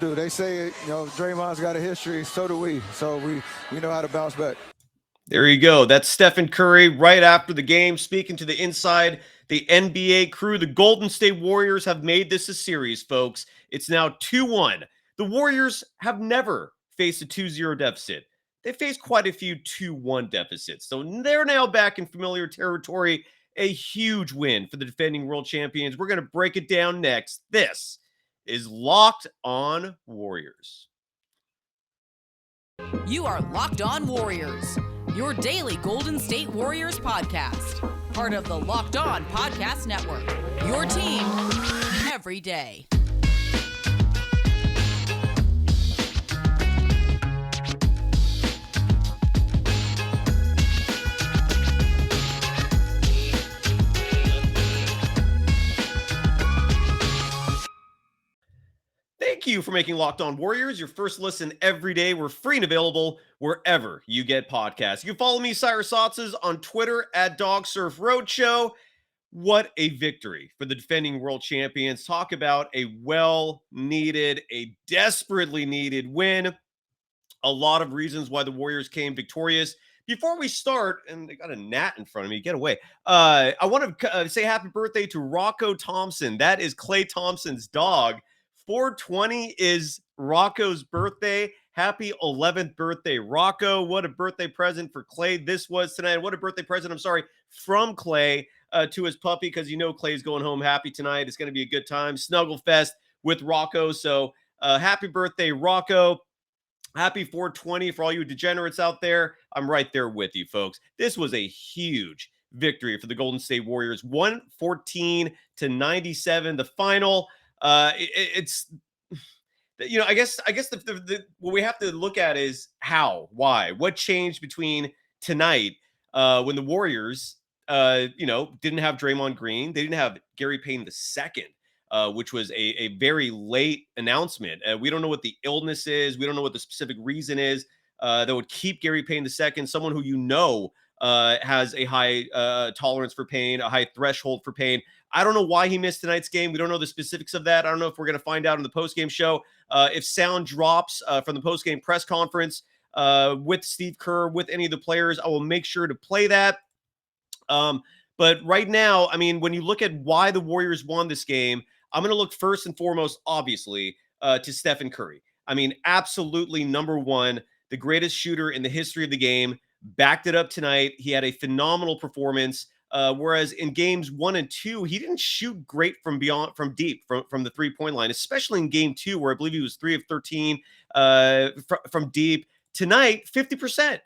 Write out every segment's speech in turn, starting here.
Dude, they say, Draymond's got a history, so do we. So we know how to bounce back. There you go. That's Stephen Curry right after the game, speaking to the Inside the NBA crew. The Golden State Warriors have made this a series, folks. It's now 2-1. The Warriors have never faced a 2-0 deficit. They faced quite a few 2-1 deficits. So they're now back in familiar territory. A huge win for the defending world champions. We're going to break it down next. This is Locked On Warriors. You are Locked On Warriors, your daily Golden State Warriors podcast. Part of the Locked On Podcast Network, your team every day. Thank you for making Locked On Warriors your first listen every day. We're free and available wherever you get podcasts. You can follow me, Cyrus Saatsaz, on Twitter at DogSurfRoadshow. What a victory for the defending world champions. Talk about a well-needed, a desperately needed win. A lot of reasons why the Warriors came victorious. Before we start, and they got a gnat in front of me, get away. I want to say happy birthday to Rocco Thompson. That is Klay Thompson's dog. 420 is Rocco's birthday. Happy 11th birthday, Rocco. What a birthday present for Klay this was tonight. What a birthday present, from Klay to his puppy, because Klay's going home happy tonight. It's going to be a good time. Snuggle fest with Rocco. So happy birthday, Rocco. Happy 420 for all you degenerates out there. I'm right there with you, folks. This was a huge victory for the Golden State Warriors. 114-97, the final. I guess what we have to look at is why, what changed between tonight when the Warriors, didn't have Draymond Green, they didn't have Gary Payton II, which was a very late announcement. We don't know what the illness is. We don't know what the specific reason is that would keep Gary Payton II, someone who has a high tolerance for pain, a high threshold for pain. I don't know why he missed tonight's game. We don't know the specifics of that. I don't know if we're going to find out in the postgame show. If sound drops from the postgame press conference with Steve Kerr, with any of the players, I will make sure to play that. But right now, when you look at why the Warriors won this game, I'm going to look first and foremost, obviously, to Stephen Curry. Absolutely number one, the greatest shooter in the history of the game. Backed it up tonight. He had a phenomenal performance. Whereas in games 1 and 2, he didn't shoot great from deep, from the 3-point line, especially in game 2, where I believe he was 3 of 13 from deep. Tonight, 50%,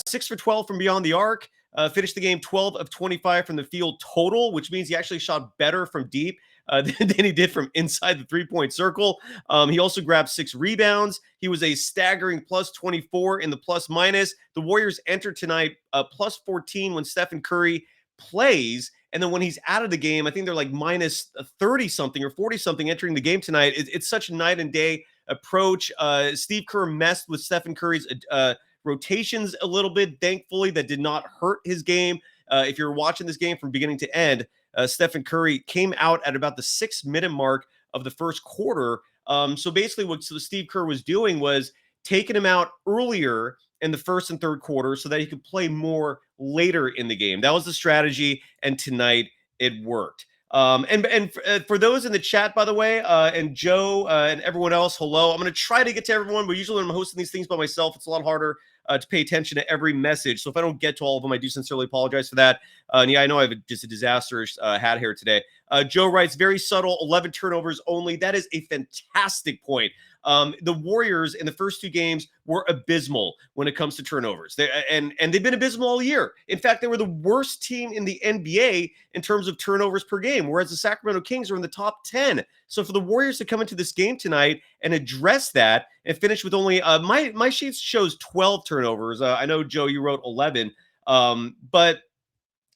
6 for 12 from beyond the arc. Finished the game 12 of 25 from the field total, which means he actually shot better from deep than he did from inside the 3-point circle. He also grabbed 6 rebounds. He was a staggering plus 24 in the plus minus. The Warriors entered tonight plus 14 when Stephen Curry plays. And then when he's out of the game, I think they're like minus 30 something or 40 something entering the game tonight. It's such a night and day approach. Steve Kerr messed with Stephen Curry's rotations a little bit. Thankfully, that did not hurt his game. If you're watching this game from beginning to end, Stephen Curry came out at about the 6-minute mark of the first quarter. So basically what Steve Kerr was doing was taking him out earlier in the first and third quarter so that he could play more later in the game. That was the strategy, and tonight it worked. And for those in the chat, by the way, and Joe and everyone else, hello. I'm going to try to get to everyone, but usually when I'm hosting these things by myself, it's a lot harder to pay attention to every message. So if I don't get to all of them, I do sincerely apologize for that. And yeah, I know I have just a disastrous hat here today. Joe writes, very subtle, 11 turnovers only. That is a fantastic point. The Warriors in the first 2 games were abysmal when it comes to turnovers. And they've been abysmal all year. In fact, they were the worst team in the NBA in terms of turnovers per game, whereas the Sacramento Kings are in the top 10. So for the Warriors to come into this game tonight and address that and finish with only my sheet shows 12 turnovers. I know, Joe, you wrote 11, but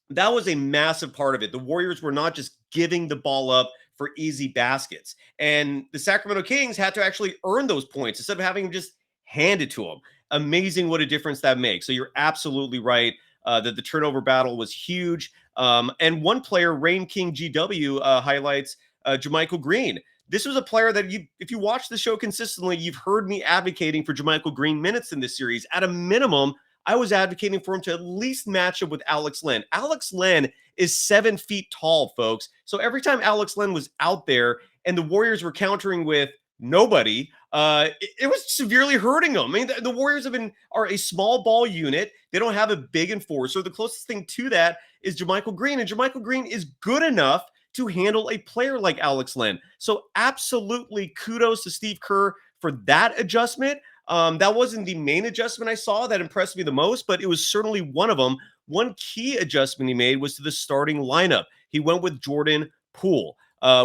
that was a massive part of it. The Warriors were not just giving the ball up for easy baskets. And the Sacramento Kings had to actually earn those points instead of having them just handed to them. Amazing what a difference that makes. So you're absolutely right that the turnover battle was huge. And one player, Rain King GW, highlights JaMychal Green. this was a player that if you watch the show consistently, you've heard me advocating for JaMychal Green minutes in this series. At a minimum, I was advocating for him to at least match up with Alex Len. Alex Len is 7 feet tall, folks. So every time Alex Len was out there and the Warriors were countering with nobody, it was severely hurting them. I mean, the Warriors are a small ball unit. They don't have a big enforcer. The closest thing to that is JaMychal Green, and JaMychal Green is good enough to handle a player like Alex Len. So absolutely kudos to Steve Kerr for that adjustment. That wasn't the main adjustment I saw that impressed me the most, but it was certainly one of them. One key adjustment he made was to the starting lineup. He went with Jordan Poole,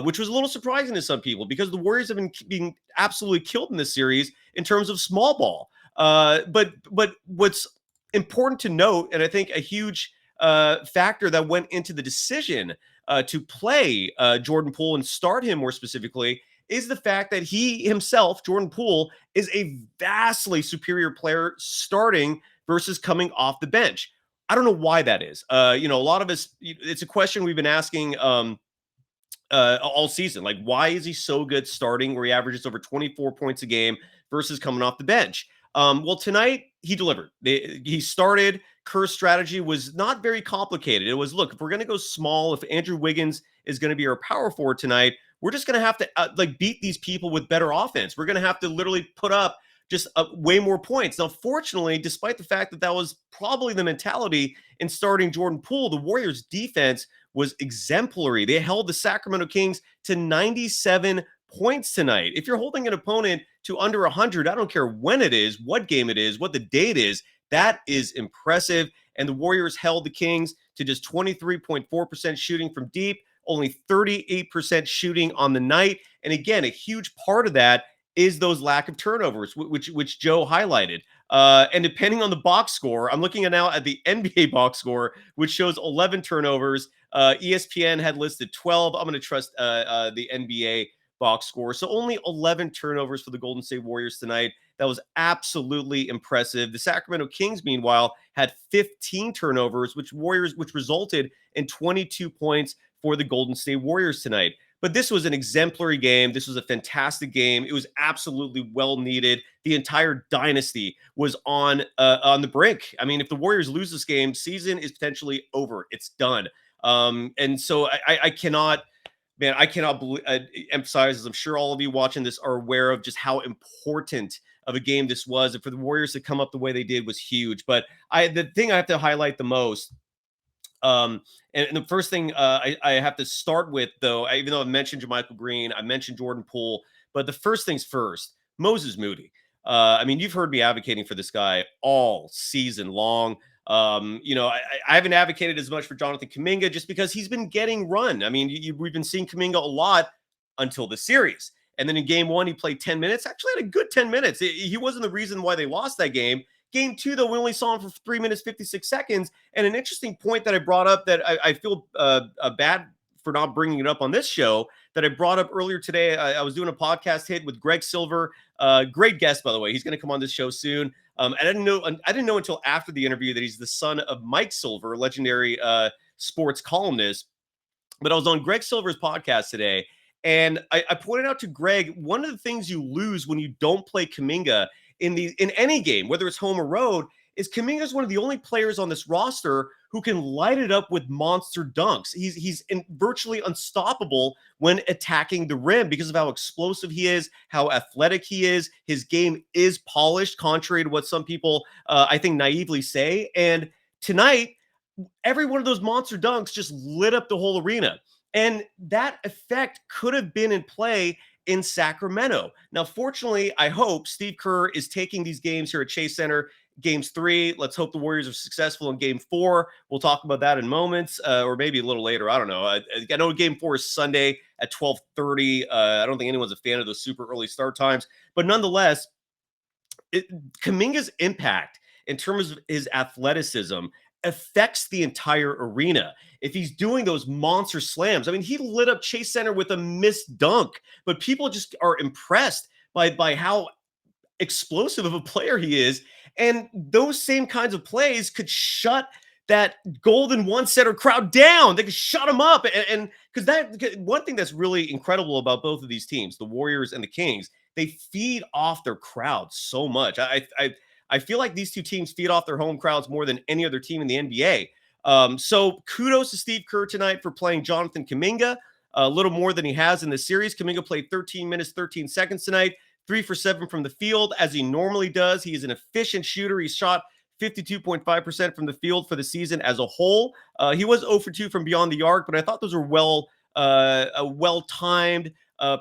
which was a little surprising to some people because the Warriors have been being absolutely killed in this series in terms of small ball. But what's important to note, and I think a huge factor that went into the decision to play Jordan Poole and start him more specifically, is the fact that he himself, Jordan Poole, is a vastly superior player starting versus coming off the bench. I don't know why that is. A lot of us, it's a question we've been asking all season. Like, why is he so good starting where he averages over 24 points a game versus coming off the bench? Well, tonight he delivered. He started. Kerr's strategy was not very complicated. It was, look, if we're going to go small, if Andrew Wiggins is going to be our power forward tonight, we're just going to have to beat these people with better offense. We're going to have to literally put up just way more points. Now, fortunately, despite the fact that was probably the mentality in starting Jordan Poole, the Warriors defense was exemplary. They held the Sacramento Kings to 97 points tonight. If you're holding an opponent to under 100, I don't care when it is, what game it is, what the date is, that is impressive. And the Warriors held the Kings to just 23.4% shooting from deep, only 38% shooting on the night. And again, a huge part of that is those lack of turnovers, which Joe highlighted. And depending on the box score, I'm looking now at the NBA box score, which shows 11 turnovers. ESPN had listed 12. I'm going to trust the NBA box score. So only 11 turnovers for the Golden State Warriors tonight. That was absolutely impressive. The Sacramento Kings, meanwhile, had 15 turnovers, which resulted in 22 points for the Golden State Warriors tonight. But this was an exemplary game. This was a fantastic game. It was absolutely well needed. The entire dynasty was on the brink. I mean, if the Warriors lose this game, season is potentially over. It's done. And so I cannot emphasize, as I'm sure all of you watching this are aware of, just how important of a game this was. And for the Warriors to come up the way they did was huge. But the thing I have to highlight the most, and the first thing I have to start with, though, even though I mentioned JaMychal Green, I mentioned Jordan Poole, but the first things first, Moses Moody. I mean, you've heard me advocating for this guy all season long. I haven't advocated as much for Jonathan Kuminga just because he's been getting run. I mean, we've been seeing Kuminga a lot until the series. And then in game one, he played 10 minutes, actually had a good 10 minutes. He wasn't the reason why they lost that game. Game two, though, we only saw him for 3 minutes, 56 seconds. And an interesting point that I brought up that I feel bad for not bringing it up on this show, that I brought up earlier today. I was doing a podcast hit with Greg Silver. Great guest, by the way. He's going to come on this show soon. I didn't know until after the interview that he's the son of Mike Silver, legendary sports columnist. But I was on Greg Silver's podcast today, and I pointed out to Greg, one of the things you lose when you don't play Kuminga in any game, whether it's home or road, is Kuminga is one of the only players on this roster who can light it up with monster dunks. He's virtually unstoppable when attacking the rim because of how explosive he is, how athletic he is. His game is polished, contrary to what some people, I think, naively say. And tonight, every one of those monster dunks just lit up the whole arena. And that effect could have been in play in Sacramento. Now, fortunately, I hope Steve Kerr is taking these games here at Chase Center. Games 3, let's hope the Warriors are successful in game 4. We'll talk about that in moments, or maybe a little later. I don't know. I know game 4 is Sunday at 12:30. I don't think anyone's a fan of those super early start times. But nonetheless, Kuminga's impact in terms of his athleticism affects the entire arena. If he's doing those monster slams, I mean, he lit up Chase Center with a missed dunk, but people just are impressed by how explosive of a player he is. And those same kinds of plays could shut that Golden one-setter crowd down. They could shut them up. And because one thing that's really incredible about both of these teams, the Warriors and the Kings, they feed off their crowds so much. I feel like these two teams feed off their home crowds more than any other team in the NBA. So kudos to Steve Kerr tonight for playing Jonathan Kuminga a little more than he has in the series. Kuminga played 13 minutes, 13 seconds tonight, 3 for 7 from the field, as he normally does. He is an efficient shooter. He shot 52.5% from the field for the season as a whole. He was 0 for 2 from beyond the arc, but I thought those were well-timed,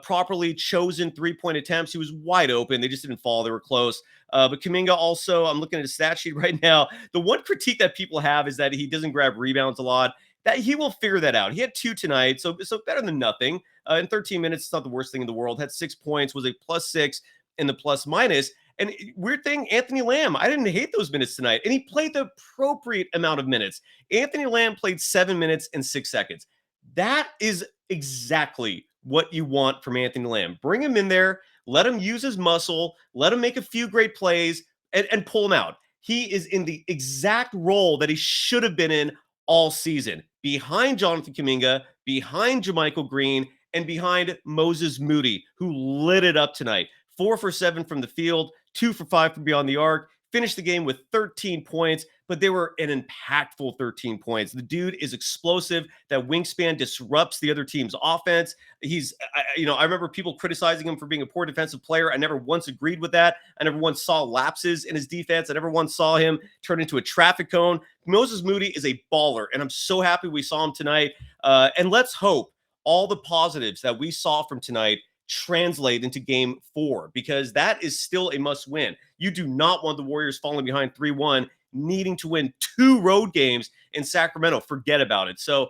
properly chosen three-point attempts. He was wide open. They just didn't fall. They were close. But Kuminga also, I'm looking at his stat sheet right now. The one critique that people have is that he doesn't grab rebounds a lot. That he will figure that out. He had 2 tonight, so better than nothing. In 13 minutes, it's not the worst thing in the world. Had 6 points, was a +6 in the plus-minus. And weird thing, Anthony Lamb, I didn't hate those minutes tonight. And he played the appropriate amount of minutes. Anthony Lamb played 7 minutes and 6 seconds. That is exactly what you want from Anthony Lamb. Bring him in there, let him use his muscle, let him make a few great plays, and pull him out. He is in the exact role that he should have been in all season, behind Jonathan Kuminga, behind JaMychal Green, and behind Moses Moody, who lit it up tonight. 4 for 7 from the field, 2 for 5 from beyond the arc. Finished the game with 13 points, but they were an impactful 13 points. The dude is explosive. That wingspan disrupts the other team's offense. I remember people criticizing him for being a poor defensive player. I never once agreed with that. I never once saw lapses in his defense. I never once saw him turn into a traffic cone. Moses Moody is a baller, and I'm so happy we saw him tonight. And let's hope all the positives that we saw from tonight translate into game 4, because that is still a must win. You do not want the Warriors falling behind 3-1, needing to win 2 road games in Sacramento. Forget about it. So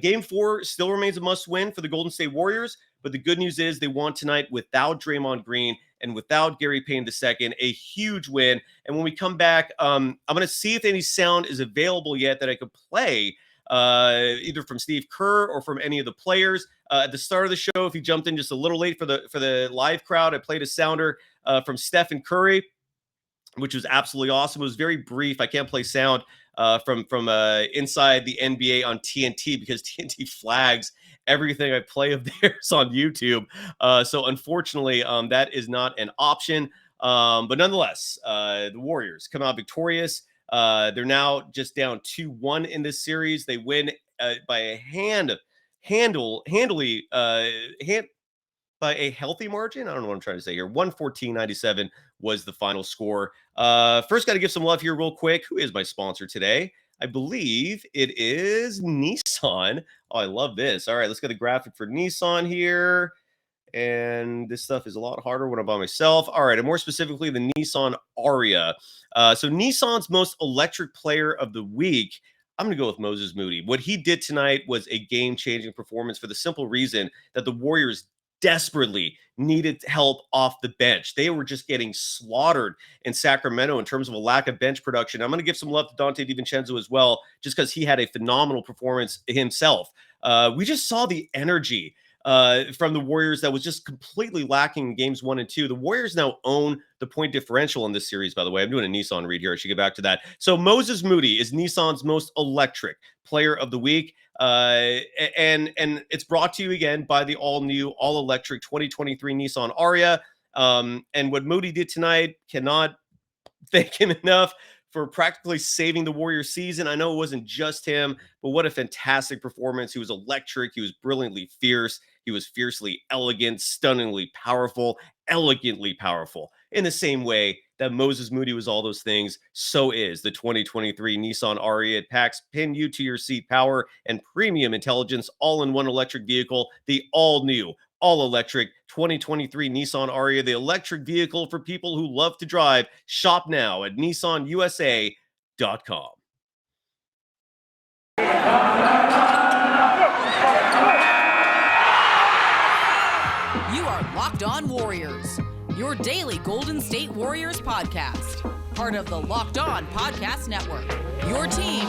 game 4 still remains a must win for the Golden State Warriors. But the good news is they won tonight without Draymond Green and without Gary Payton II, a huge win. And when we come back, I'm going to see if any sound is available yet that I could play, either from Steve Kerr or from any of the players. At the start of the show, if you jumped in just a little late for the live crowd, I played a sounder from Steph and Curry, which was absolutely awesome. It was very brief. I can't play sound from inside the NBA on TNT because TNT flags everything I play of theirs on YouTube. So unfortunately, that is not an option. But nonetheless, the Warriors come out victorious. They're now just down 2-1 in this series. They win by a handily by a healthy margin. I don't know what I'm trying to say here. 114-97 was the final score. First, got to give some love here real quick. Who is my sponsor today? I believe it is Nissan. Oh, I love this. All right, let's get the graphic for Nissan here. And this stuff is a lot harder when I'm by myself. All right, and more specifically, the Nissan Aria. So Nissan's most electric player of the week, I'm going to go with Moses Moody. What he did tonight was a game-changing performance for the simple reason that the Warriors desperately needed help off the bench. They were just getting slaughtered in Sacramento in terms of a lack of bench production. I'm going to give some love to Dante DiVincenzo as well, just because he had a phenomenal performance himself. We just saw the energy from the Warriors that was just completely lacking in games 1 and 2. The Warriors now own the point differential in this series, by the way. I'm doing a Nissan read here. I should get back to that. So Moses Moody is Nissan's most electric player of the week. And it's brought to you again by the all-new, all-electric 2023 Nissan Aria. And what Moody did tonight, cannot thank him enough for practically saving the Warriors season. I know it wasn't just him, but what a fantastic performance. He was electric. He was brilliantly fierce. He was fiercely elegant, stunningly powerful, elegantly powerful. In the same way that Moses Moody was all those things, so is the 2023 Nissan Aria. It packs pin you to your seat power and premium intelligence all in one electric vehicle, the all-new, all-electric 2023 Nissan Aria, the electric vehicle for people who love to drive. Shop now at nissanusa.com. You are Locked On Warriors, your daily Golden State Warriors podcast. Part of the Locked On Podcast Network, your team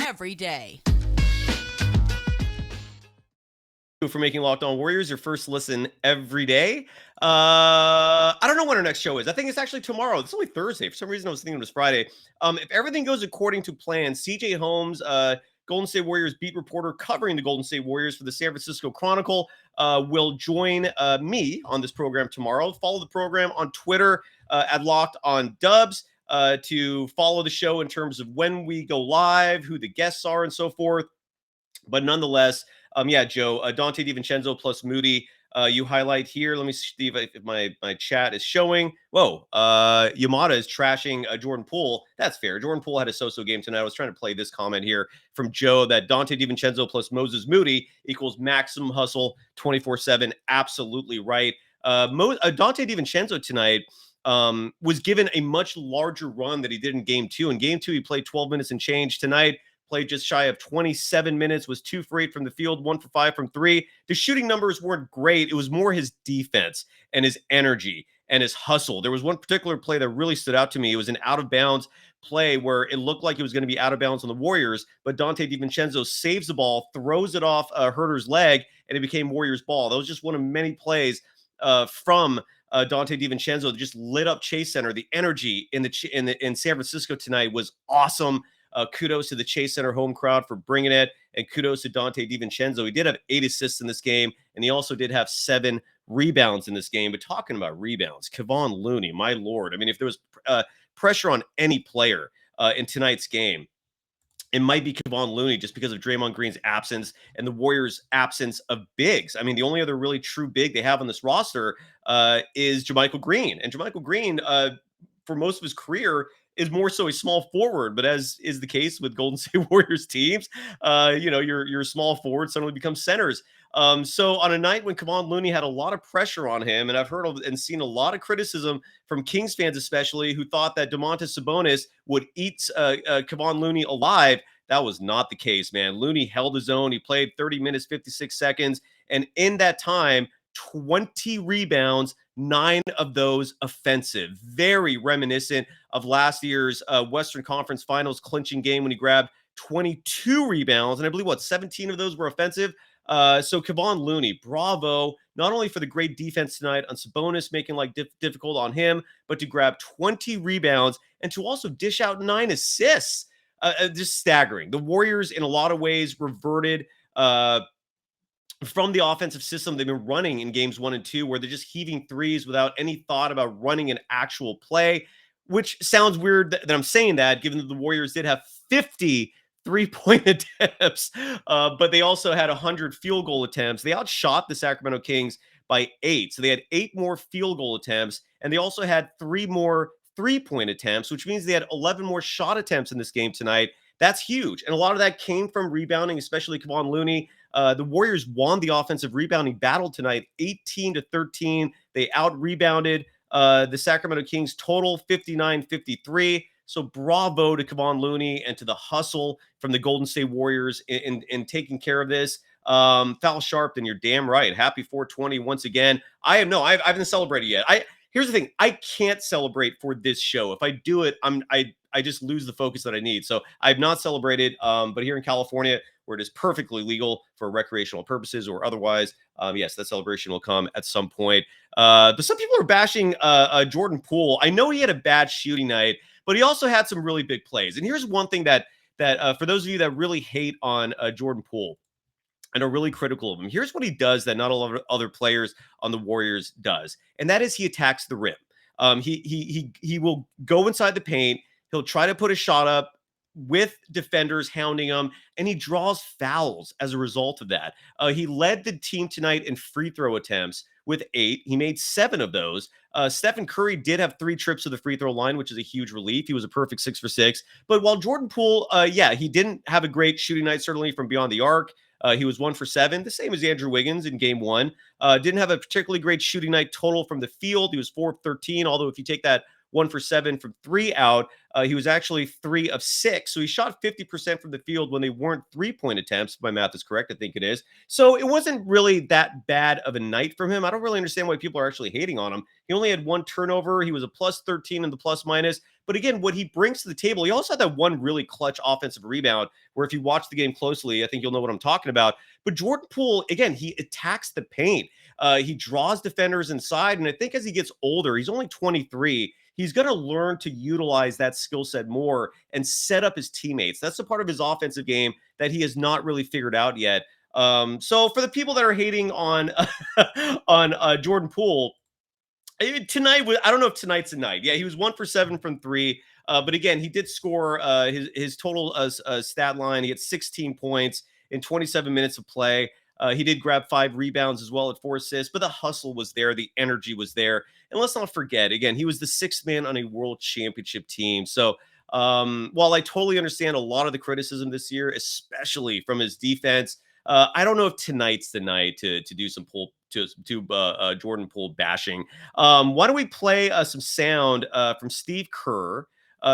every day. For making Locked On Warriors your first listen every day. I don't know when our next next show is. I think it's actually tomorrow. It's only Thursday. For some reason, I was thinking it was Friday. If everything goes according to plan, CJ Holmes, Golden State Warriors beat reporter covering the Golden State Warriors for the San Francisco Chronicle, will join me on this program tomorrow. Follow the program on Twitter at Locked On Dubs to follow the show in terms of when we go live, who the guests are, and so forth. But nonetheless, yeah, Joe, Dante DiVincenzo plus Moody. You highlight here. Let me see if my chat is showing. Whoa, Yamada is trashing Jordan Poole. That's fair. Jordan Poole had a so-so game tonight. I was trying to play this comment here from Joe that Dante DiVincenzo plus Moses Moody equals maximum hustle 24/7. Absolutely right. Dante DiVincenzo tonight was given a much larger run that he did in game 2. In game 2, he played 12 minutes and change. Tonight, played just shy of 27 minutes, was 2 for 8 from the field, 1 for 5 from 3. The shooting numbers weren't great. It was more his defense and his energy and his hustle. There was one particular play that really stood out to me. It was an out-of-bounds play where it looked like it was going to be out of bounds on the Warriors, but Dante DiVincenzo saves the ball, throws it off Herter's leg, and it became Warriors ball. That was just one of many plays from Dante DiVincenzo that just lit up Chase Center. The energy in San Francisco tonight was awesome. Kudos to the Chase Center home crowd for bringing it, and kudos to Dante DiVincenzo. He did have 8 assists in this game, and he also did have 7 rebounds in this game. But talking about rebounds, Kevon Looney, my lord. I mean, if there was pressure on any player in tonight's game, it might be Kevon Looney just because of Draymond Green's absence and the Warriors' absence of bigs. I mean, the only other really true big they have on this roster is JaMychal Green. And JaMychal Green, for most of his career, is more so a small forward, but as is the case with Golden State Warriors teams, your small forwards suddenly become centers. So on a night when Kevon Looney had a lot of pressure on him, and I've heard and seen a lot of criticism from Kings fans especially, who thought that Domantas Sabonis would eat Kevon Looney alive. That was not the case, man. Looney held his own. He played 30 minutes, 56 seconds, and in that time, 20 rebounds, 9 of those offensive. Very reminiscent of last year's Western Conference Finals clinching game when he grabbed 22 rebounds, and I believe 17 of those were offensive. So Kevon Looney, bravo, not only for the great defense tonight on Sabonis, making life difficult on him, but to grab 20 rebounds and to also dish out 9 assists. Just staggering. The Warriors, in a lot of ways, reverted from the offensive system they've been running in games 1 and 2, where they're just heaving threes without any thought about running an actual play, which sounds weird that I'm saying that, given that the Warriors did have 50 3-point attempts, but they also had 100 field goal attempts. They outshot the Sacramento Kings by 8. So they had 8 more field goal attempts, and they also had 3 more 3-point attempts, which means they had 11 more shot attempts in this game tonight. That's huge. And a lot of that came from rebounding, especially Kevon Looney. The Warriors won the offensive rebounding battle tonight, 18-13. They out-rebounded the Sacramento Kings total 59-53. So bravo to Kevon Looney and to the hustle from the Golden State Warriors in taking care of this. Foul Sharpton, you're damn right. Happy 420 once again. I haven't celebrated yet. Here's the thing. I can't celebrate for this show. If I do it, I just lose the focus that I need. So I've not celebrated, but here in California, where it is perfectly legal for recreational purposes or otherwise, yes, that celebration will come at some point. But some people are bashing Jordan Poole. I know he had a bad shooting night, but he also had some really big plays. And here's one thing that for those of you that really hate on Jordan Poole and are really critical of him, here's what he does that not a lot of other players on the Warriors does, and that is he attacks the rim. He will go inside the paint. He'll try to put a shot up with defenders hounding him, and he draws fouls as a result of that. He led the team tonight in free throw attempts with 8. He made 7 of those. Stephen Curry did have 3 trips to the free throw line, which is a huge relief. He was a perfect 6 for 6. But while Jordan Poole, he didn't have a great shooting night, certainly from beyond the arc. He was 1 for 7, the same as Andrew Wiggins in game 1. Didn't have a particularly great shooting night total from the field. He was 4 of 13, although if you take that 1 for 7 from 3 out. He was actually 3 of 6. So he shot 50% from the field when they weren't 3-point attempts. If my math is correct, I think it is. So it wasn't really that bad of a night from him. I don't really understand why people are actually hating on him. He only had 1 turnover. He was a plus 13 in the plus minus. But again, what he brings to the table, he also had that one really clutch offensive rebound where if you watch the game closely, I think you'll know what I'm talking about. But Jordan Poole, again, he attacks the paint. He draws defenders inside. And I think as he gets older, he's only 23, he's going to learn to utilize that skill set more and set up his teammates. That's the part of his offensive game that he has not really figured out yet. So for the people that are hating on on Jordan Poole, tonight, I don't know if tonight's a night. Yeah, he was 1 for 7 from 3. But again, he did score his total stat line. He had 16 points in 27 minutes of play. He did grab 5 rebounds as well at 4 assists, but the hustle was there. The energy was there. And let's not forget, again, he was the 6th man on a world championship team. So while I totally understand a lot of the criticism this year, especially from his defense, I don't know if tonight's the night to do some Jordan Poole bashing. Why don't we play some sound from Steve Kerr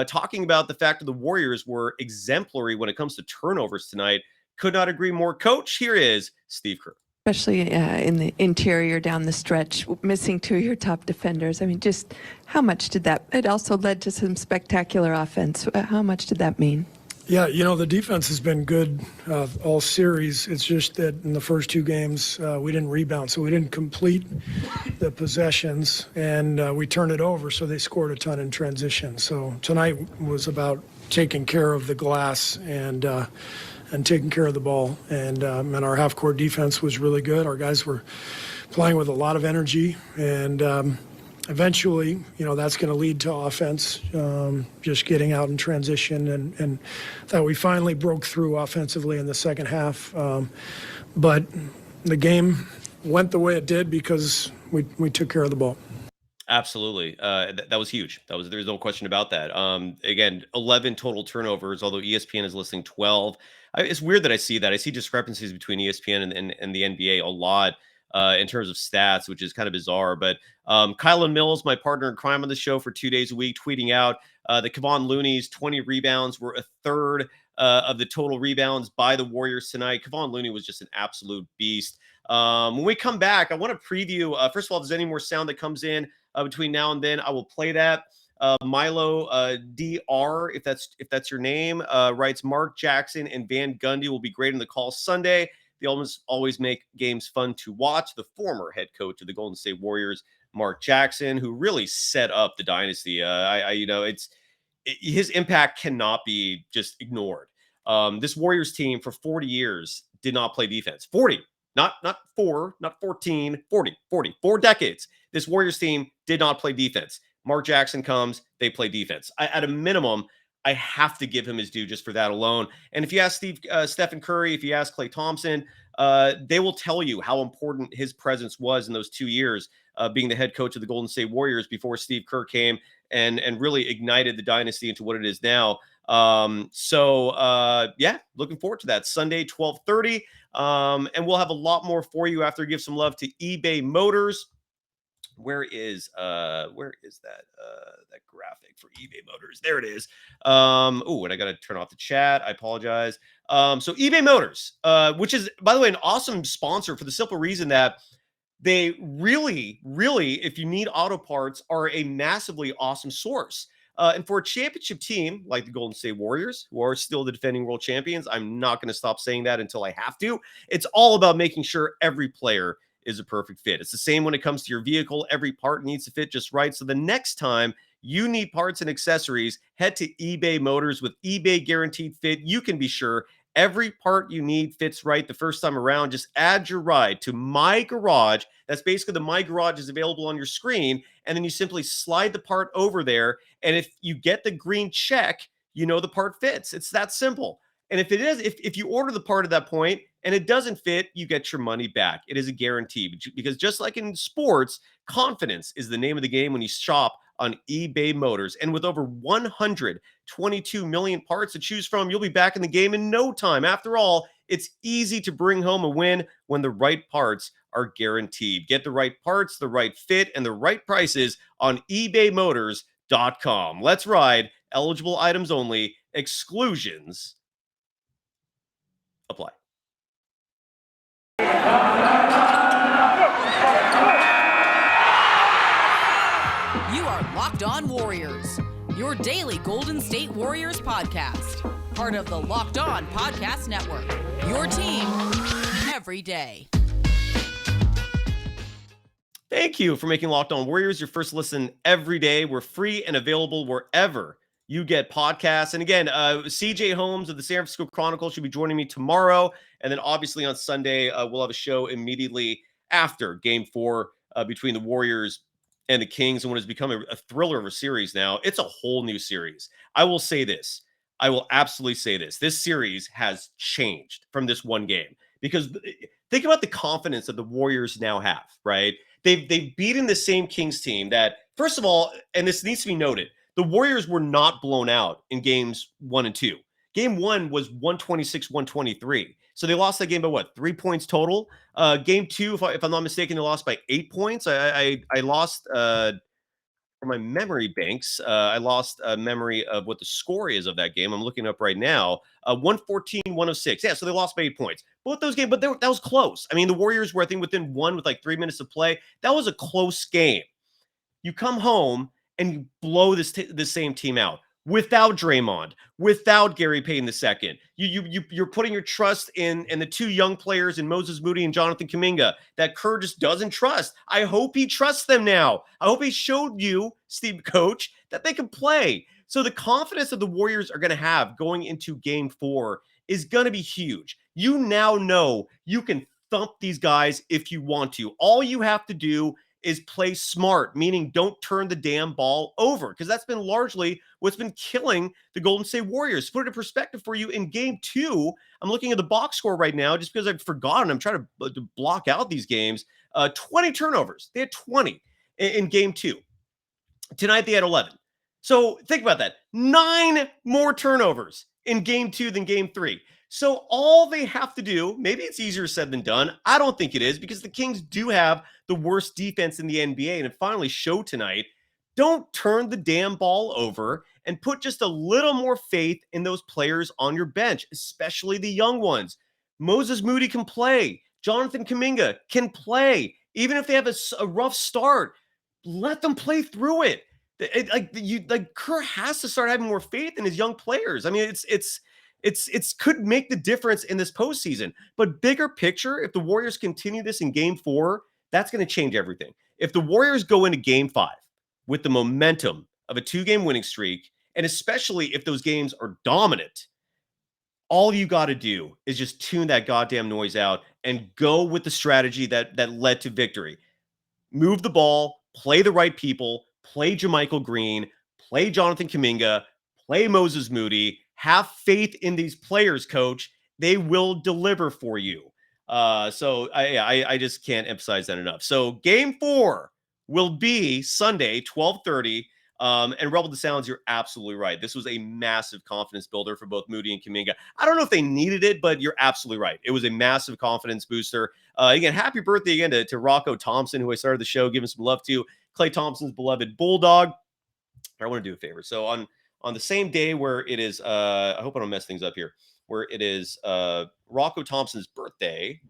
talking about the fact that the Warriors were exemplary when it comes to turnovers tonight. Could not agree more. Coach, here is Steve Kerr. Especially in the interior down the stretch, missing 2 of your top defenders. I mean, just how much did that? It also led to some spectacular offense. How much did that mean? Yeah, the defense has been good all series. It's just that in the first 2 games, we didn't rebound, so we didn't complete the possessions, and we turned it over, so they scored a ton in transition. So tonight was about taking care of the glass and taking care of the ball. And our half-court defense was really good. Our guys were playing with a lot of energy, and eventually, that's going to lead to offense, just getting out in transition, and that we finally broke through offensively in the second half. But the game went the way it did because we took care of the ball. Absolutely. That was huge. There's no question about that. Again, 11 total turnovers, although ESPN is listing 12. It's weird that I see that. I see discrepancies between ESPN and the NBA a lot in terms of stats, which is kind of bizarre. But Kylan Mills, my partner in crime on the show for 2 days a week, tweeting out that Kevon Looney's 20 rebounds were a third of the total rebounds by the Warriors tonight. Kevon Looney was just an absolute beast. When we come back, I want to preview, first of all, if there's any more sound that comes in between now and then, I will play that. Milo DR, if that's your name, writes, Mark Jackson and Van Gundy will be great in the call Sunday. They always make games fun to watch. The former head coach of the Golden State Warriors, Mark Jackson, who really set up the dynasty. His impact cannot be just ignored. This Warriors team for 40 years did not play defense. 40, not 4, not 14, 40, 4 decades. This Warriors team did not play defense. Mark Jackson comes, they play defense. At a minimum, I have to give him his due just for that alone. And if you ask Stephen Curry, if you ask Klay Thompson, they will tell you how important his presence was in those 2 years being the head coach of the Golden State Warriors before Steve Kerr came and really ignited the dynasty into what it is now. Looking forward to that Sunday, 12:30. And we'll have a lot more for you after we give some love to eBay Motors. Where is that graphic for eBay Motors? There it is. And I got to turn off the chat. I apologize. So eBay Motors, which is, by the way, an awesome sponsor for the simple reason that they really, if you need auto parts, are a massively awesome source. And for a championship team like the Golden State Warriors, who are still the defending world champions, I'm not going to stop saying that until I have to. It's all about making sure every player is a perfect fit. It's the same when it comes to your vehicle. Every part needs to fit just right. So the next time you need parts and accessories, head to eBay Motors. With eBay Guaranteed Fit, you can be sure every part you need fits right the first time around. Just add your ride to My Garage. That's basically the My Garage is available on your screen. And then you simply slide the part over there. And if you get the green check, you know the part fits. It's that simple. And if you order the part at that point and it doesn't fit, you get your money back. It is a guarantee, because just like in sports, confidence is the name of the game when you shop on eBay Motors. And with over 122 million parts to choose from, you'll be back in the game in no time. After all, it's easy to bring home a win when the right parts are guaranteed. Get the right parts, the right fit, and the right prices on eBay Motors. FanDuel.com. Let's ride. Eligible items only. Exclusions apply. You are Locked On Warriors, your daily Golden State Warriors podcast. Part of the Locked On Podcast Network, your team every day. Thank you for making Locked On Warriors your first listen every day. We're free and available wherever you get podcasts. And again, CJ Holmes of the San Francisco Chronicle should be joining me tomorrow. And then obviously on Sunday, we'll have a show immediately after Game 4 between the Warriors and the Kings, and what has become a thriller of a series now. It's a whole new series. I will say this. I will absolutely say this. This series has changed from this one game, because think about the confidence that the Warriors now have, right? They've beaten the same Kings team that, first of all, and this needs to be noted, the Warriors were not blown out in games 1 and 2. Game 1 was 126-123. So they lost that game by what? 3 points total. Game 2, if I'm not mistaken, they lost by 8 points. I lost for my memory banks. I lost a memory of what the score is of that game. I'm looking up right now. 114-106. Yeah, so they lost by 8 points. Both those games, but that was close. I mean, the Warriors were, I think, within one with like 3 minutes of play. That was a close game. You come home and you blow this same team out without Draymond, without Gary Payton II. You're putting your trust in the two young players in Moses Moody and Jonathan Kuminga that Kerr just doesn't trust. I hope he trusts them now. I hope he showed you, Steve Coach, that they can play. So the confidence that the Warriors are going to have going into Game 4 is going to be huge. You now know you can thump these guys if you want to. All you have to do is play smart, meaning don't turn the damn ball over, because that's been largely what's been killing the Golden State Warriors. To put it in perspective for you, in Game 2, I'm looking at the box score right now just because I've forgotten. I'm trying to block out these games. 20 turnovers. They had 20 in Game 2. Tonight they had 11. So think about that. 9 more turnovers in Game 2 than Game 3. So all they have to do, maybe it's easier said than done. I don't think it is, because the Kings do have the worst defense in the NBA, and it finally showed tonight. Don't turn the damn ball over and put just a little more faith in those players on your bench, especially the young ones. Moses Moody can play. Jonathan Kuminga can play. Even if they have a rough start, let them play through it. Kerr has to start having more faith in his young players. I mean, it's could make the difference in this postseason. But bigger picture, if the Warriors continue this in Game 4, that's going to change everything. If the Warriors go into Game 5 with the momentum of a 2-game winning streak, and especially if those games are dominant, all you got to do is just tune that goddamn noise out and go with the strategy that led to victory. Move the ball, play the right people, play JaMychal Green, play Jonathan Kuminga, play Moses Moody. Have faith in these players, Coach. They will deliver for you. So I just can't emphasize that enough. So Game 4 will be Sunday, 12:30. And Rebel the Sounds, you're absolutely right. This was a massive confidence builder for both Moody and Kuminga. I don't know if they needed it, but you're absolutely right. It was a massive confidence booster. Again, happy birthday again to Rocco Thompson, who I started the show giving some love to. Klay Thompson's beloved Bulldog. I want to do a favor. So on the same day where it is, I hope I don't mess things up here, where it is Rocco Thompson's birthday.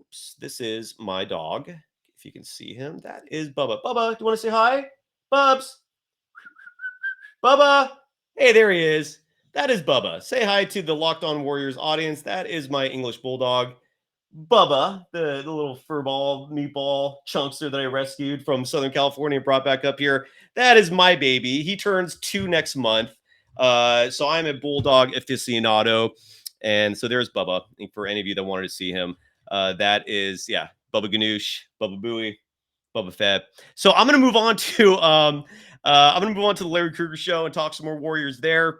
Oops, this is my dog. If you can see him, that is Bubba. Bubba, do you want to say hi? Bubs. Bubba. Hey, there he is. That is Bubba. Say hi to the Locked On Warriors audience. That is my English Bulldog. Bubba, the little furball, meatball chunkster that I rescued from Southern California and brought back up here. That is my baby. He turns 2 next month. So I'm a Bulldog aficionado. And so there's Bubba. And for any of you that wanted to see him, that is, Bubba Ganoush, Bubba Booey, Bubba Fett. So I'm going to move on to the Larry Krueger Show and talk some more Warriors there.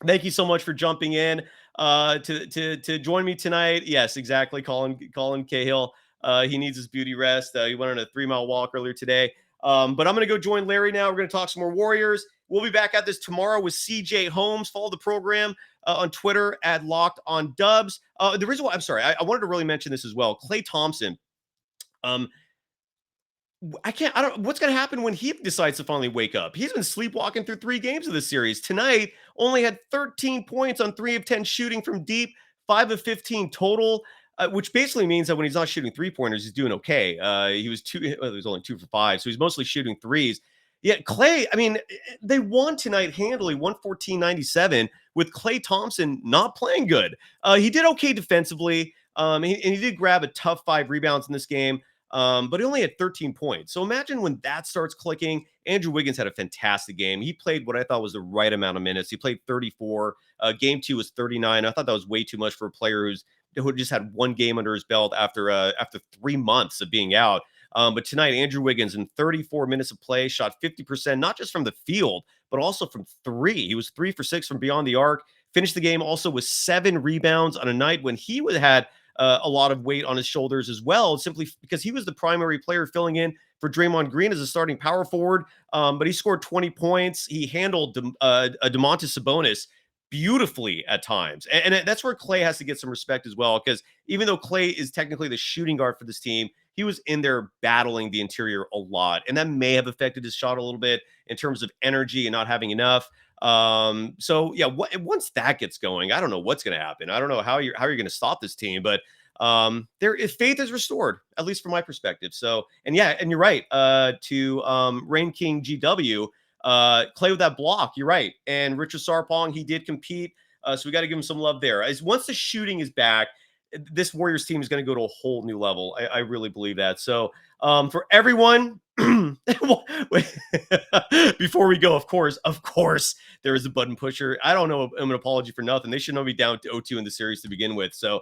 Thank you so much for jumping in to join me tonight. Yes, exactly. Colin Cahill. He needs his beauty rest. He went on a 3-mile walk earlier today. But I'm going to go join Larry now. We're going to talk some more Warriors. We'll be back at this tomorrow with CJ Holmes. Follow the program on Twitter at Locked On Dubs. The reason why, I'm sorry, I wanted to really mention this as well. Klay Thompson. I don't what's going to happen when he decides to finally wake up. He's been sleepwalking through 3 games of this series. Tonight, only had 13 points on 3 of 10 shooting from deep, 5 of 15 total, which basically means that when he's not shooting three-pointers, he's doing okay. He was only 2 for 5, so he's mostly shooting threes. Yeah, Klay, I mean, they won tonight handily, 114-97, with Klay Thompson not playing good. He did okay defensively, and he did grab a tough 5 rebounds in this game. But he only had 13 points. So imagine when that starts clicking. Andrew Wiggins had a fantastic game. He played what I thought was the right amount of minutes. He played 34. Game 2 was 39. I thought that was way too much for a player who just had 1 game under his belt after 3 months of being out. But tonight, Andrew Wiggins in 34 minutes of play shot 50%, not just from the field, but also from 3. He was 3 for 6 from beyond the arc. Finished the game also with 7 rebounds on a night when he had a lot of weight on his shoulders as well, simply because he was the primary player filling in for Draymond Green as a starting power forward. But he scored 20 points. He handled Domantas Sabonis beautifully at times. And that's where Klay has to get some respect as well, because even though Klay is technically the shooting guard for this team, he was in there battling the interior a lot. And that may have affected his shot a little bit in terms of energy and not having enough. So yeah, once that gets going, I don't know what's going to happen. I don't know how you're going to stop this team, but faith is restored, at least from my perspective. So, and you're right. To Rain King GW, Klay with that block, you're right. And Richard Sarpong, he did compete. So we got to give him some love there. As once the shooting is back, this Warriors team is going to go to a whole new level. I really believe that. So for everyone, before we go, of course, there is a button pusher. I don't know him an apology for nothing. They should not be down to 0-2 in the series to begin with. So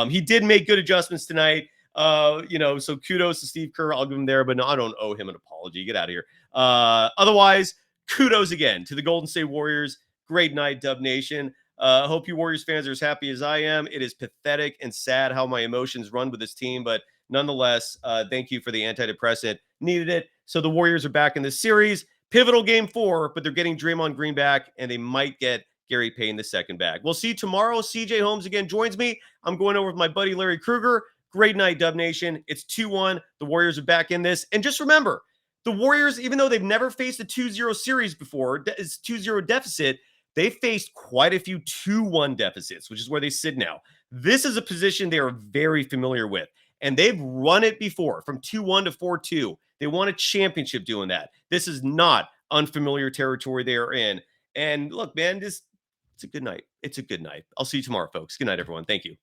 he did make good adjustments tonight. So kudos to Steve Kerr. I'll give him there, but no, I don't owe him an apology. Get out of here. Otherwise, kudos again to the Golden State Warriors. Great night, Dub Nation. Hope you Warriors fans are as happy as I am. It is pathetic and sad how my emotions run with this team, but nonetheless, thank you for the antidepressant. Needed it. So the Warriors are back in this series. Pivotal game 4, but they're getting Draymond Green back, and they might get Gary Payton II back. We'll see you tomorrow. CJ Holmes again joins me. I'm going over with my buddy Larry Krueger. Great night, Dub Nation. It's 2-1. The Warriors are back in this. And just remember, the Warriors, even though they've never faced a 2-0 series before, it's 2-0 deficit, they faced quite a few 2-1 deficits, which is where they sit now. This is a position they are very familiar with, and they've run it before from 2-1 to 4-2. They won a championship doing that. This is not unfamiliar territory they are in. And look, man, it's a good night. It's a good night. I'll see you tomorrow, folks. Good night, everyone. Thank you.